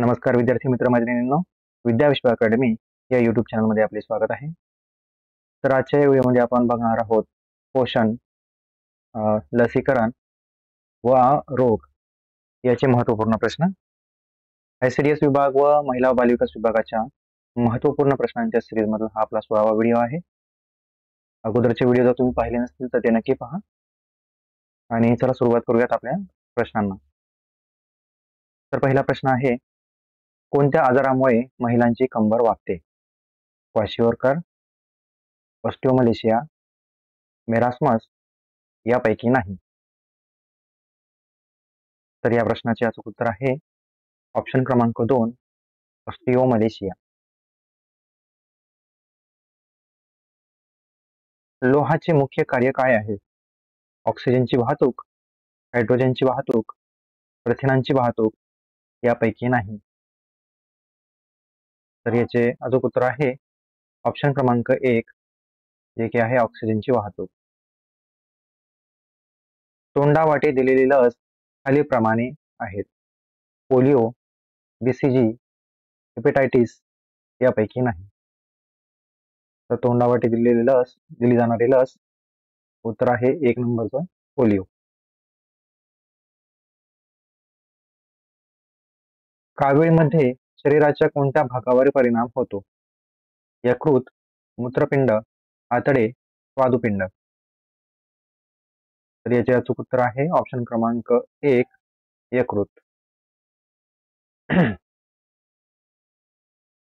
नमस्कार विद्यार्थी मित्र मैत्रिणींनो, विद्या विश्व अकॅडमी या यूट्यूब चॅनलमध्ये आपले स्वागत आहे. तर आजच्या व्हिडिओमध्ये आपण बघणार आहोत पोषण, लसीकरण व रोग याचे महत्त्वपूर्ण प्रश्न. ICDS विभाग व महिला व बालविकास विभागाच्या महत्त्वपूर्ण प्रश्नांच्या सिरीजमधला हा आपला 16वा व्हिडिओ आहे. अगोदरचे व्हिडिओ जर तुम्ही पाहिले नसतील तर ते नक्की पहा. आणि चला सुरुवात करूयात आपल्या प्रश्नांना. तर पहिला प्रश्न आहे, कोणत्या आजारामुळे महिलांची कंबर वाकते? क्वाशिओरकर, ऑस्टिओमलेशिया, मेरास्मस यापैकी नाही. तर या प्रश्नाचे अचूक उत्तर आहे ऑप्शन क्रमांक 2, ऑस्टिओमलेशिया. लोहाचे मुख्य कार्य काय आहे? ऑक्सिजनची वाहतूक, हायड्रोजनची वाहतूक, प्रथिनांची वाहतूक यापैकी नाही. तर याचे अचूक उत्तर आहे ऑप्शन क्रमांक 1, जे की आहे ऑक्सिजनची वाहतूक. तोंडावाटे दिलेली लस खालीलप्रमाणे आहेत: पोलिओ, BCG, हेपेटायटिस यापैकी नाही. तर तोंडावाटे दिली जाणारी लस उत्तर आहे 1 नंबरचं पोलिओ. कावीळमध्ये शरीराच्या कोणत्या भागावर परिणाम होतो? यकृत, मूत्रपिंड, आतडे, स्वादुपिंड. तर याचे अचूक उत्तर आहे ऑप्शन क्रमांक 1, यकृत.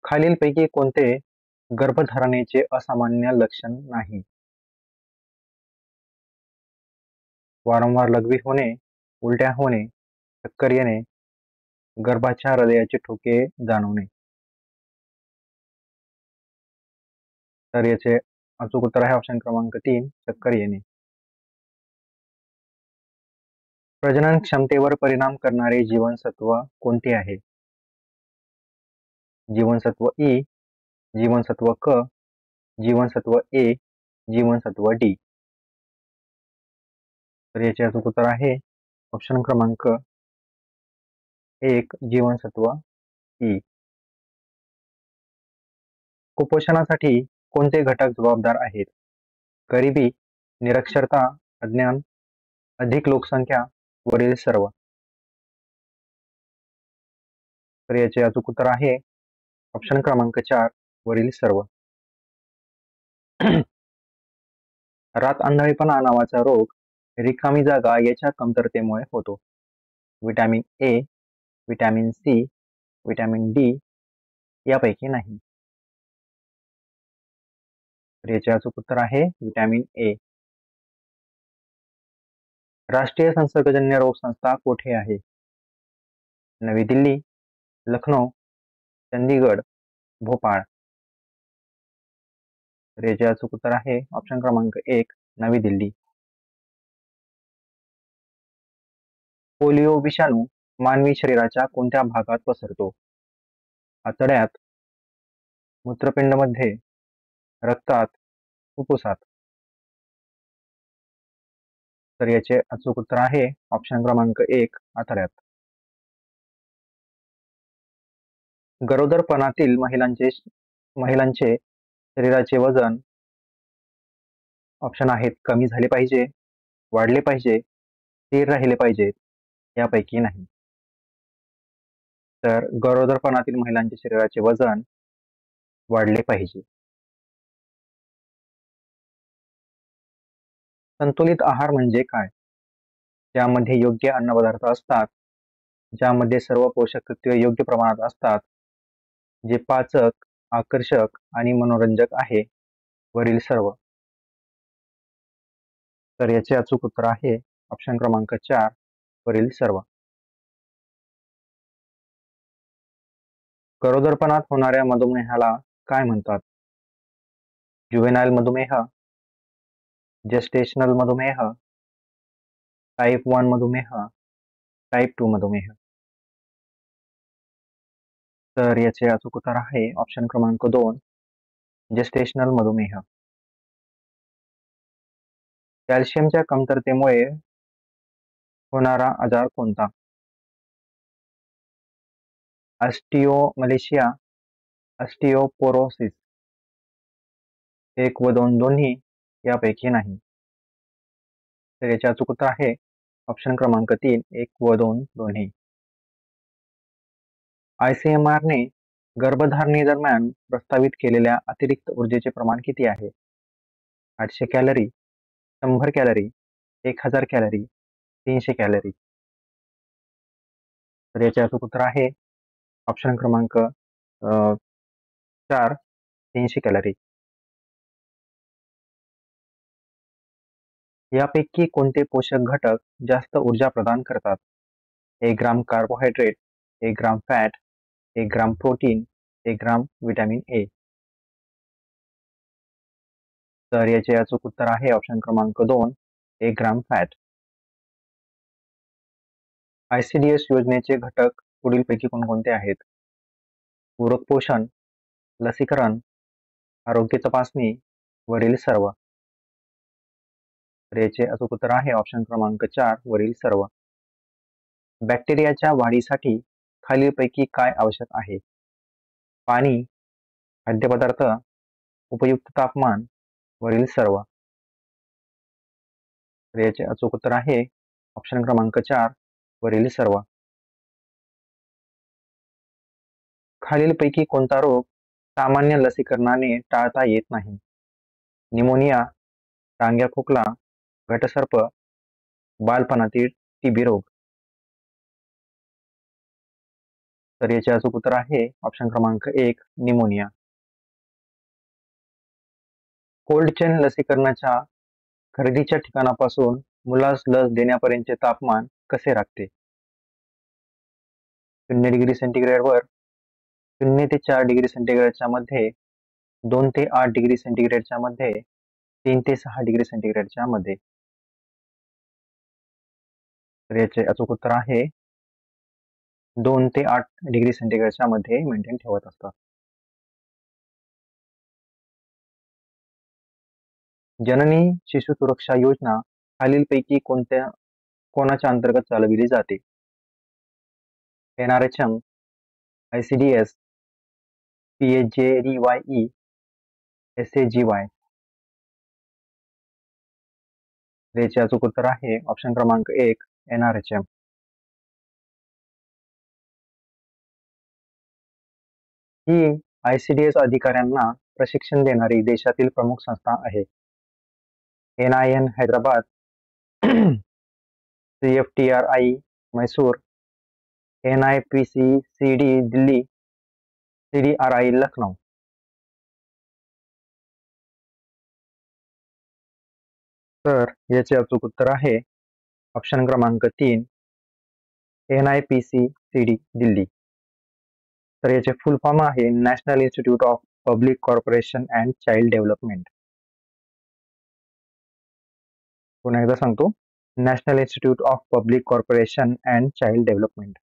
खालीलपैकी कोणते गर्भधारणेचे असामान्य लक्षण नाही? वारंवार लघवी होणे, उलट्या होणे, चक्कर येणे, गर्भाच्या हृदयाचे ठोके जाणवणे. तर याचे अचूक उत्तर आहे ऑप्शन क्रमांक 3, चक्कर येणे. प्रजनन क्षमतेवर परिणाम करणारे जीवनसत्व कोणते आहे? जीवनसत्व E, जीवनसत्व क, जीवनसत्व A, जीवनसत्व D. तर याचे अचूक उत्तर आहे ऑप्शन क्रमांक 1, जीवनसत्व E. कुपोषणासाठी कोणते घटक जबाबदार आहेत? गरिबी, निरक्षरता, अज्ञान, अधिक लोकसंख्या, वरील सर्व. तर याचे अचूक उत्तर आहे ऑप्शन क्रमांक 4, वरील सर्व. रात आंधळेपणा नावाचा रोग रिकामी जागा याच्या कमतरतेमुळे होतो. Vitamin A, vitamin C, vitamin D यापैकी नाही. तर याचे अचूक उत्तर आहे विटॅमिन A. राष्ट्रीय संसर्गजन्य रोग संस्था कोठे आहे? नवी दिल्ली, लखनौ, चंदीगड, भोपाळ. तर याचे अचूक उत्तर आहे ऑप्शन क्रमांक 1, नवी दिल्ली. पोलिओ विषाणू मानवी शरीराच्या कोणत्या भागात पसरतो? आतड्यात, मूत्रपिंडमध्ये, रक्तात, फुफ्फुसात. तर याचे अचूक उत्तर आहे ऑप्शन क्रमांक 1, आतड्यात. गरोदरपणातील महिलांचे शरीराचे वजन ऑप्शन आहेत: कमी झाले पाहिजे, वाढले पाहिजे, स्थिर राहिले पाहिजेत यापैकी नाही. तर गरोदरपणातील महिलांचे शरीराचे वजन वाढले पाहिजे. संतुलित आहार म्हणजे काय? ज्यामध्ये योग्य अन्नपदार्थ असतात, ज्यामध्ये सर्व पोषक तत्वे योग्य प्रमाणात असतात, जे पाचक, आकर्षक आणि मनोरंजक आहे, वरील सर्व. तर याचे अचूक उत्तर आहे ऑप्शन क्रमांक 4, वरील सर्व. गरोदरपणात होणाऱ्या मधुमेहाला काय म्हणतात? जुवेनाइल मधुमेह, जेस्टेशनल मधुमेह, टाईप 1 मधुमेह, टाईप 2 मधुमेह. तर याचे अचूक उत्तर आहे ऑप्शन क्रमांक 2, जेस्टेशनल मधुमेह. कॅल्शियमच्या कमतरतेमुळे होणारा आजार कोणता? ऑस्टिओमलेशिया, ऑस्टिओपोरोसिस, 1 व 2 दोन्ही यापैकी नाही. तर याचे अचूक उत्तर आहे ऑप्शन क्रमांक 3, 1 व 2 दोन्ही. ICMR ने गर्भधारणेदरम्यान प्रस्तावित केलेल्या अतिरिक्त ऊर्जेचे प्रमाण किती आहे? 800 कॅलरी, 100 कॅलरी, 1000 कॅलरी, 300 कॅलरी. तर याचे अचूक उत्तर आहे ऑप्शन क्रमांक 4, 300 कॅलरी. यापैकी कोणते पोषक घटक जास्त ऊर्जा प्रदान करतात? 1 ग्राम कार्बोहायड्रेट, 1 ग्राम फॅट, 1 ग्राम प्रोटीन, 1 ग्राम विटॅमिन ए. तर याचे अचूक उत्तर आहे ऑप्शन क्रमांक 2, 1 ग्राम फॅट. ICDS योजनेचे घटक पुढीलपैकी कोणकोणते आहेत? पूरक पोषण, लसीकरण, आरोग्य तपासणी, वरील सर्व. तर याचे अचूक उत्तर आहे ऑप्शन क्रमांक 4, वरील सर्व. बॅक्टेरियाच्या वाढीसाठी खालीलपैकी काय आवश्यक आहे? पाणी, खाद्यपदार्थ, उपयुक्त तापमान, वरील सर्व. तर याचे अचूक उत्तर आहे ऑप्शन क्रमांक 4, वरील सर्व. खालीलपैकी कोणता रोग सामान्य लसीकरणाने टाळता येत नाही? निमोनिया, टांग्या खोकला, घटसर्प, बालपणातील टीबी रोग. तर याचे अचूक उत्तर आहे ऑप्शन क्रमांक 1, निमोनिया. कोल्ड चेन लसीकरणाच्या खरेदीच्या ठिकाणापासून मुलास लस देण्यापर्यंतचे तापमान कसे राखते? 0 डिग्री सेंटीग्रेडवर 0 ते 4 डिग्री सेंटीग्रेडच्या मध्ये, 2 ते 8 डिग्री सेंटीग्रेडच्या मध्ये, 3 ते 6 डिग्री सेंटीग्रेडच्या मध्ये. तर याचे अचूक उत्तर आहे 2 ते 8 डिग्री सेंटीग्रेडच्या मध्ये मेंटेन ठेवत असतात. जननी शिशु सुरक्षा योजना खालीलपैकी कोणाच्या अंतर्गत चालविली जाते? NRHM, ICDS, PHJDYE, SAGY. याचे अचूक उत्तर आहे ऑप्शन क्रमांक 1, NRHM. ही ICDS अधिकाऱ्यांना प्रशिक्षण देणारी देशातील प्रमुख संस्था आहे. NIN Hyderabad, CFTRI Mysore, NIPCCD Delhi, CDRI Lucknow. तर याचे अचूक उत्तर आहे ऑप्शन क्रमांक 3, NIPCCD दिल्ली. तर याचे फुल फॉर्म आहे national institute of public corporation and child development. पुन्हा एकदा सांगतो, national institute of public corporation and child development.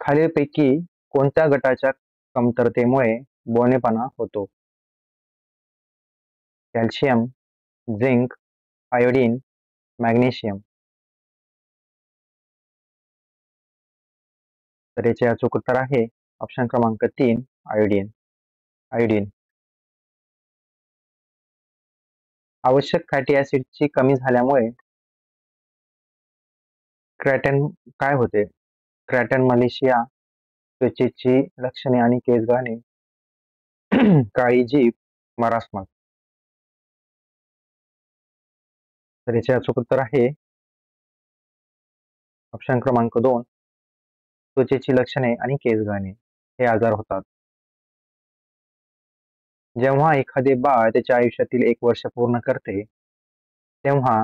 खालीलपैकी कोणत्या गटाच्या कमतरतेमुळे बोनेपणा होतो? Calcium, zinc, iodine, magnesium. तर याचे अचूक उत्तर आहे ऑप्शन क्रमांक 3, आयोडीन. आवश्यक फॅटी ऍसिडची कमी झाल्यामुळे क्रॅटन काय होते? क्रॅटन मलेशिया, त्वचेची लक्षणे आणि केस गळणे, काळी जीभ, मरासमस. तर याचे अचूक उत्तर आहे ऑप्शन क्रमांक 2, त्वचेची लक्षणे आणि केस गळणे हे आजार होतात. जेव्हा एखादे बाळ त्याच्या आयुष्यातील 1 वर्ष पूर्ण करते, तेव्हा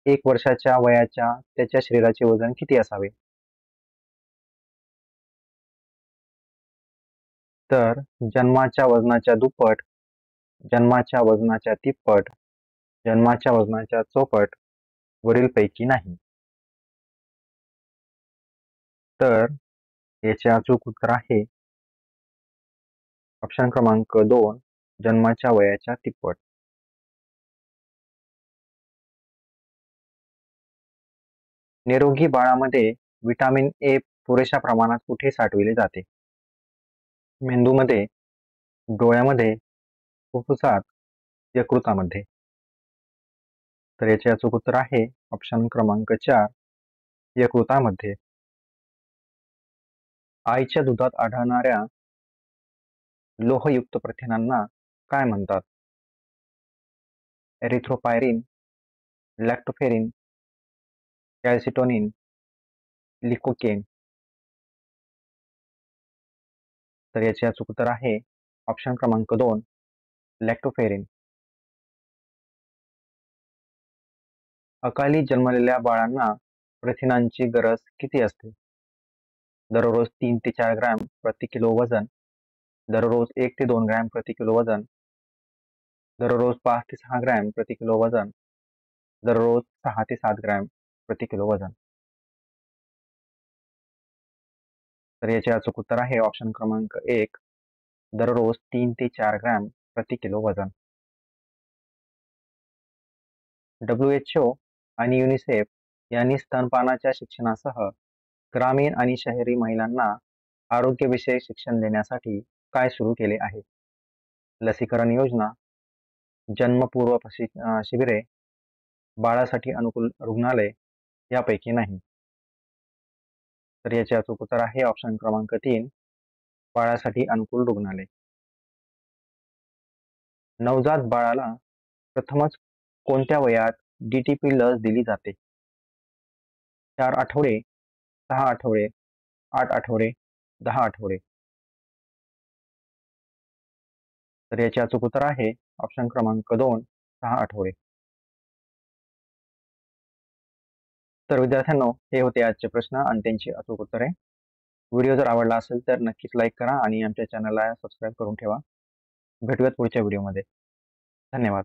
1 वर्षाच्या वयाच्या त्याच्या शरीराचे वजन किती असावे? तर जन्माच्या वजनाच्या दुप्पट, जन्माच्या वजनाच्या तिप्पट, जन्माच्या वजनाच्या चौपट, वरीलपैकी नाही. तर याचे अचूक उत्तर आहे ऑप्शन क्रमांक 2, जन्माच्या वयाच्या तिप्पट. . निरोगी बाळामध्ये व्हिटॅमिन ए पुरेशा प्रमाणात कुठे साठविले जाते? मेंदूमध्ये, डोळ्यामध्ये, फुफ्फुसात, यकृतामध्ये. तर याचे अचूक उत्तर आहे ऑप्शन क्रमांक 4, यकृतामध्ये. आईच्या दुधात आढळणाऱ्या लोहयुक्त प्रथिनांना काय म्हणतात? एरिथ्रोपायरिन, लॅक्टोफेरिन, कॅल्सिटोनिन, लिकोकेन. तर याचे अचूक उत्तर आहे ऑप्शन क्रमांक 2, लॅक्टोफेरिन. अकाली जन्मलेल्या बाळांना प्रथिनांची गरज किती असते? दररोज 3 ते 4 ग्रॅम प्रति किलो वजन, दररोज 1 ते 2 ग्रॅम प्रति किलो वजन, दररोज 5 ते 6 ग्रॅम प्रति किलो वजन, दररोज 6 ते 7 ग्रॅम प्रति किलो वजन. तर याचे अचूक उत्तर आहे ऑप्शन क्रमांक 1, दररोज 3 ते 4 ग्रॅम प्रति किलो वजन. WHO आणि युनिसेफ यांनी स्तनपानाच्या शिक्षणासह ग्रामीण आणि शहरी महिलांना आरोग्यविषयक शिक्षण देण्यासाठी काय सुरू केले आहे? लसीकरण योजना, जन्मपूर्व शिबिरे, बाळासाठी अनुकूल रुग्णालय यापैकी नाही. तर याचे अचूक उत्तर आहे ऑप्शन क्रमांक 3, बाळासाठी अनुकूल रुग्णालय. नवजात बाळाला प्रथमच कोणत्या वयात DTP लस दिली जाते? 4 आठवडे, 6 आठवडे, 8 आठवडे, 10 आठवडे. तर याचे अचूक उत्तर आहे ऑप्शन क्रमांक 2, 6 आठवडे. तर विद्यार्थ्यांनो, हे होते आजचे प्रश्न आणि त्यांची अचूक उत्तरे. व्हिडिओ जर आवडला असेल तर नक्कीच लाईक करा आणि आमच्या चॅनलला सबस्क्राईब करून ठेवा. भेटूयात पुढच्या व्हिडिओमध्ये. धन्यवाद.